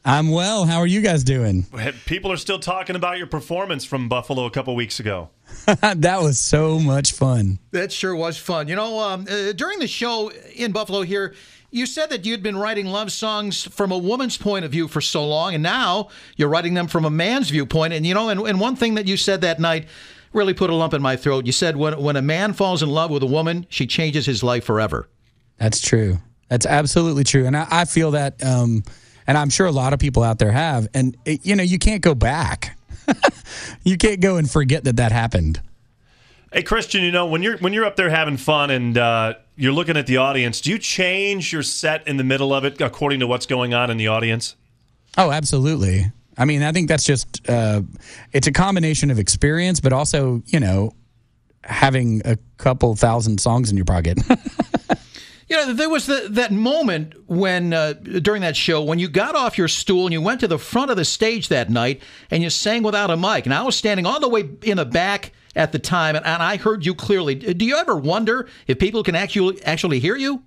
I'm well. How are you guys doing? People are still talking about your performance from Buffalo a couple weeks ago. That was so much fun. That sure was fun. You know, during the show in Buffalo here, you said that you'd been writing love songs from a woman's point of view for so long, and now you're writing them from a man's viewpoint. And, you know, and one thing that you said that night really put a lump in my throat. You said when a man falls in love with a woman, she changes his life forever. That's true. That's absolutely true. And I feel that, and I'm sure a lot of people out there have. And, you can't go back. You can't go and forget that happened. Hey, Kristian, when you're up there having fun and you're looking at the audience, do you change your set in the middle of it according to what's going on in the audience? Oh, absolutely. I mean, I think that's just, it's a combination of experience, but also, having a couple thousand songs in your pocket. There was that moment when, during that show, when you got off your stool and you went to the front of the stage that night and you sang without a mic. And I was standing all the way in the back at the time, and I heard you clearly. Do you ever wonder if people can actually hear you?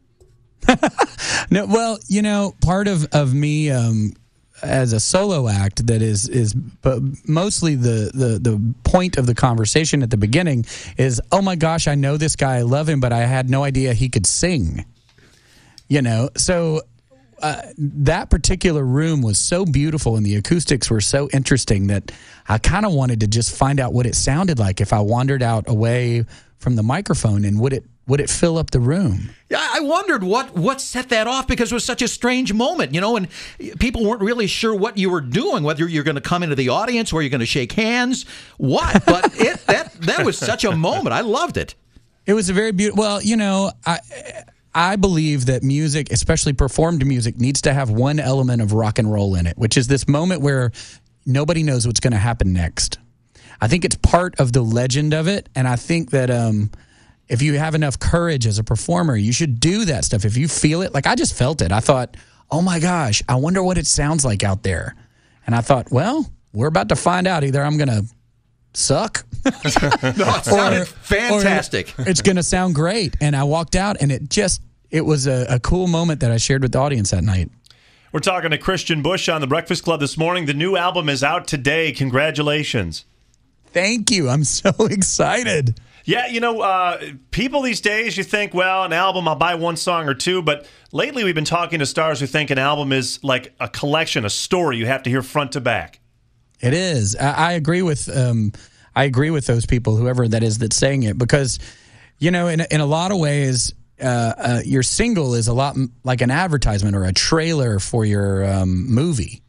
No, well, part of me as a solo act that is but mostly the point of the conversation at the beginning is, oh my gosh, I know this guy, I love him, but I had no idea he could sing. So that particular room was so beautiful and the acoustics were so interesting that I kind of wanted to just find out what it sounded like if I wandered out away from the microphone, and would it fill up the room? Yeah, I wondered what set that off, because it was such a strange moment, and people weren't really sure what you were doing, whether you're going to come into the audience or you're going to shake hands, what. But that was such a moment. I loved it. It was a very beautiful. Well, I believe that music, especially performed music, needs to have one element of rock and roll in it, which is this moment where nobody knows what's going to happen next. I think it's part of the legend of it, and I think that if you have enough courage as a performer, you should do that stuff. If you feel it, like I just felt it. I thought, oh my gosh, I wonder what it sounds like out there. And I thought, well, we're about to find out. Either I'm going to suck. No, it sounded fantastic. Or it's going to sound great. And I walked out, and it was a cool moment that I shared with the audience that night. We're talking to Kristian Bush on The Breakfast Club this morning. The new album is out today. Congratulations. Thank you. I'm so excited. Yeah, people these days, you think, well, an album, I'll buy one song or two. But lately we've been talking to stars who think an album is like a collection, a story you have to hear front to back. It is. I agree with those people, whoever that is that's saying it, because, in a lot of ways, your single is a lot like an advertisement or a trailer for your movie,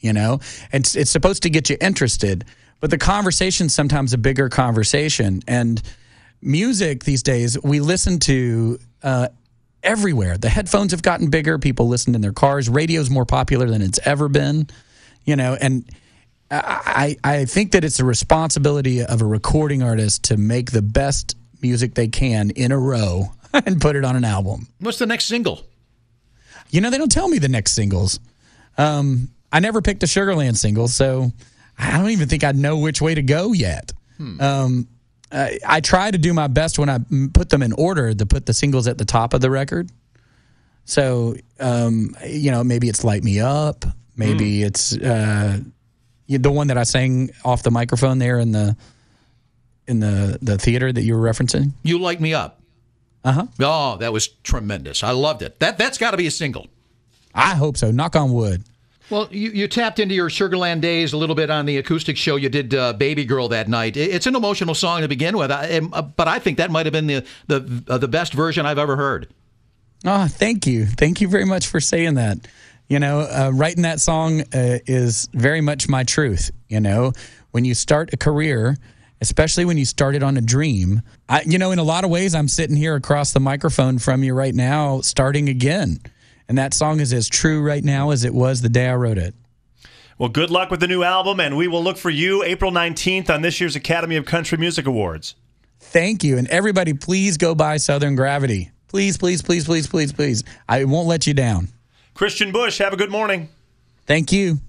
and it's supposed to get you interested. But the conversation's sometimes a bigger conversation. And music these days, we listen to everywhere. The headphones have gotten bigger. People listen in their cars. Radio's more popular than it's ever been. And I think that it's a responsibility of a recording artist to make the best music they can in a row and put it on an album. What's the next single? They don't tell me the next singles. I never picked a Sugarland single, so I don't even think I know which way to go yet. I try to do my best when I put them in order to put the singles at the top of the record. So, maybe it's Light Me Up. Maybe it's the one that I sang off the microphone there in the theater that you were referencing. You Light Me Up. Uh-huh. Oh, that was tremendous. I loved it. That's got to be a single. I hope so. Knock on wood. Well, you tapped into your Sugarland days a little bit on the acoustic show you did, Baby Girl, that night. It's an emotional song to begin with, but I think that might have been the best version I've ever heard. Oh, thank you. Thank you very much for saying that. Writing that song is very much my truth. When you start a career, especially when you started on a dream, in a lot of ways, I'm sitting here across the microphone from you right now, starting again. And that song is as true right now as it was the day I wrote it. Well, good luck with the new album, and we will look for you April 19th on this year's Academy of Country Music Awards. Thank you. And everybody, please go buy Southern Gravity. Please, please, please, please, please, please. I won't let you down. Kristian Bush, have a good morning. Thank you.